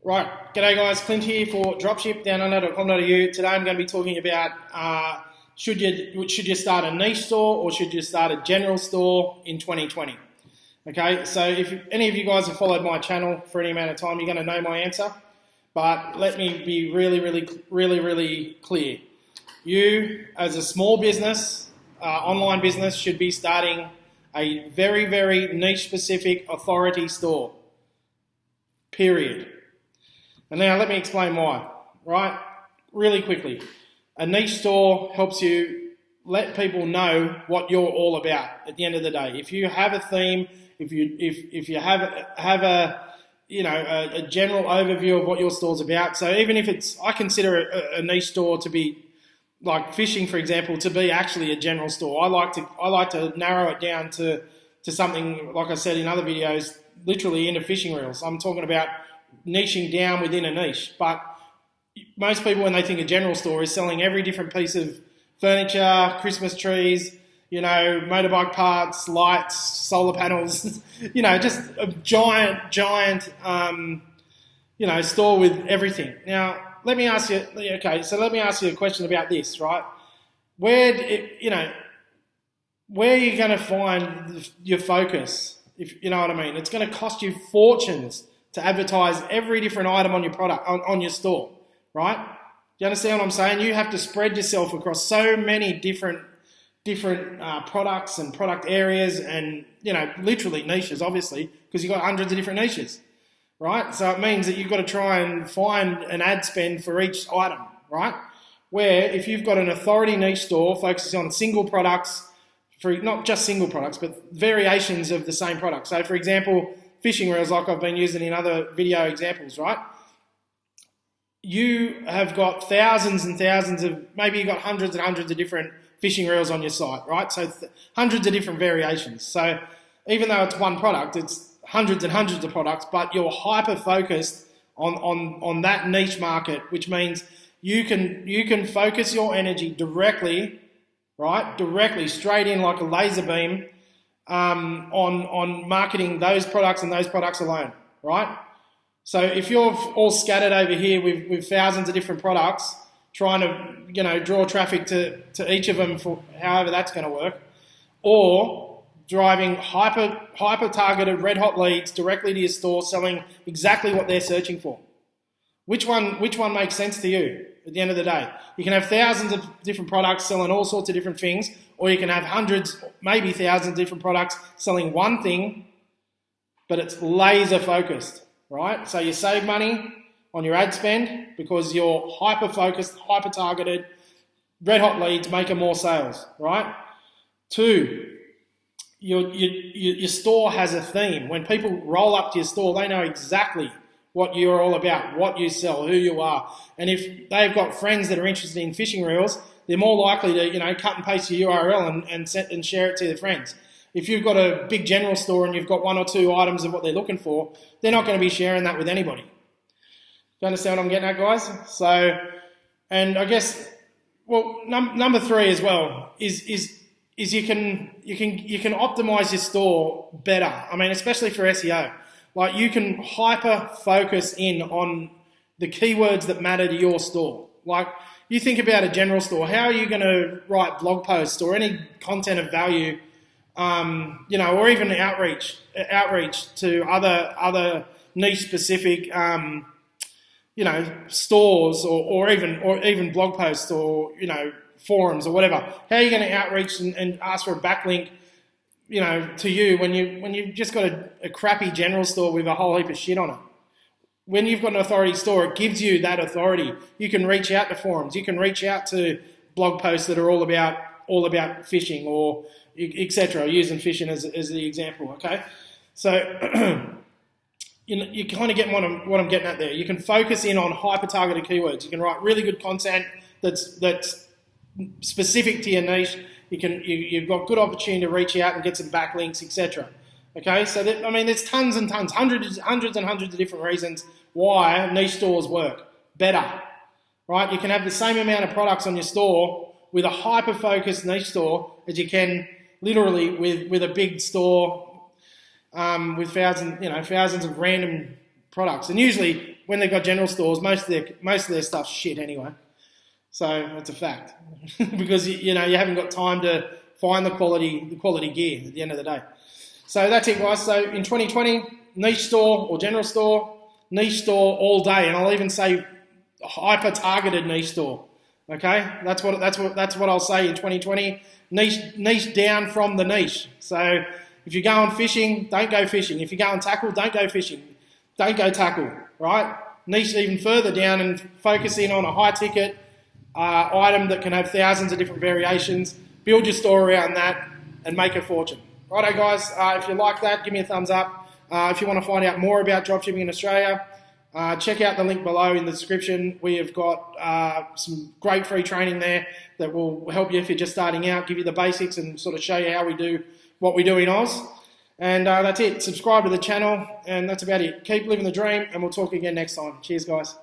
Right, g'day guys, Clint here for dropshipdownunder.com.au. Today I'm going to be talking about should you start a niche store or should you start a general store in 2020? Okay, so if any of you guys have followed my channel for any amount of time, you're going to know my answer. But let me be really clear. You, as a small business, online business, should be starting a very niche specific authority store. Period. And now let me explain why, right? Really quickly. A niche store helps you let people know what you're all about at the end of the day. If you have a theme, if you have a general overview of what your store's about. So even if I consider a niche store to be like fishing, for example, to be actually a general store. I like to narrow it down to something, like I said in other videos, literally into fishing reels. I'm talking about niching down within a niche. But most people, when they think a general store, is selling every different piece of furniture, Christmas trees, motorbike parts, lights, solar panels, just a giant, store with everything. Now, let me ask you a question about this, right? Where are you going to find your focus, if you know what I mean? It's going to cost you fortunes to advertise every different item on your product, on your store, right? Do you understand what I'm saying? You have to spread yourself across so many different products and product areas and, literally niches, obviously, because you've got hundreds of different niches, right? So it means that you've got to try and find an ad spend for each item, right? Where if you've got an authority niche store focusing on single products, for not just single products, but variations of the same product. So for example, fishing reels, like I've been using in other video examples, right? You have got thousands and thousands of, maybe you've got hundreds and hundreds of different fishing reels on your site, right? So hundreds of different variations. So even though it's one product, it's hundreds and hundreds of products, but you're hyper-focused on that niche market, which means you can focus your energy directly, right? Directly, straight in like a laser beam, on marketing those products and those products alone, right? So if you're all scattered over here with thousands of different products, trying to draw traffic to each of them for however that's going to work, or driving hyper targeted red hot leads directly to your store, selling exactly what they're searching for, which one makes sense to you at the end of the day? You can have thousands of different products selling all sorts of different things, or you can have hundreds, maybe thousands of different products selling one thing, but it's laser focused, right? So you save money on your ad spend because you're hyper focused, hyper targeted, red hot leads, making more sales, right? 2, your store has a theme. When people roll up to your store, they know exactly what you're all about, what you sell, who you are. And if they've got friends that are interested in fishing reels, they're more likely to, cut and paste your URL and share it to their friends. If you've got a big general store and you've got 1 or 2 items of what they're looking for, they're not going to be sharing that with anybody. Do you understand what I'm getting at, guys? So, and I guess, well, number 3 as well is you can optimize your store better. I mean, especially for SEO. Like you can hyper focus in on the keywords that matter to your store. Like you think about a general store, how are you going to write blog posts or any content of value, or even outreach to other niche specific, stores or even blog posts or, forums or whatever. How are you going to outreach and ask for a backlink, to you when you've just got a crappy general store with a whole heap of shit on it? When you've got an authority store, it gives you that authority. You can reach out to forums. You can reach out to blog posts that are all about fishing or etc. Using fishing as the example. Okay, so you kind of get what I'm getting at there. You can focus in on hyper targeted keywords. You can write really good content that's specific to your niche. You've got good opportunity to reach out and get some backlinks, etc. Okay, so there's tons and tons, hundreds and hundreds of different reasons why niche stores work better, right? You can have the same amount of products on your store with a hyper-focused niche store as you can literally with a big store with thousands of random products. And usually when they've got general stores, most of their stuff's shit anyway. So it's a fact because you haven't got time to find the quality gear at the end of the day. So that's it, guys. So in 2020, niche store or general store, niche store all day, and I'll even say hyper targeted niche store. Okay, that's what I'll say in 2020. Niche down from the niche. So if you're going fishing, don't go fishing. If you're going tackle, don't go fishing. Don't go tackle. Right? Niche even further down and focus in on a high ticket item that can have thousands of different variations. Build your store around that and make a fortune. Righto, guys. If you like that, give me a thumbs up. If you want to find out more about dropshipping in Australia, check out the link below in the description. We have got some great free training there that will help you if you're just starting out, give you the basics and sort of show you how we do what we do in Oz. And that's it. Subscribe to the channel, and that's about it. Keep living the dream, and we'll talk again next time. Cheers, guys.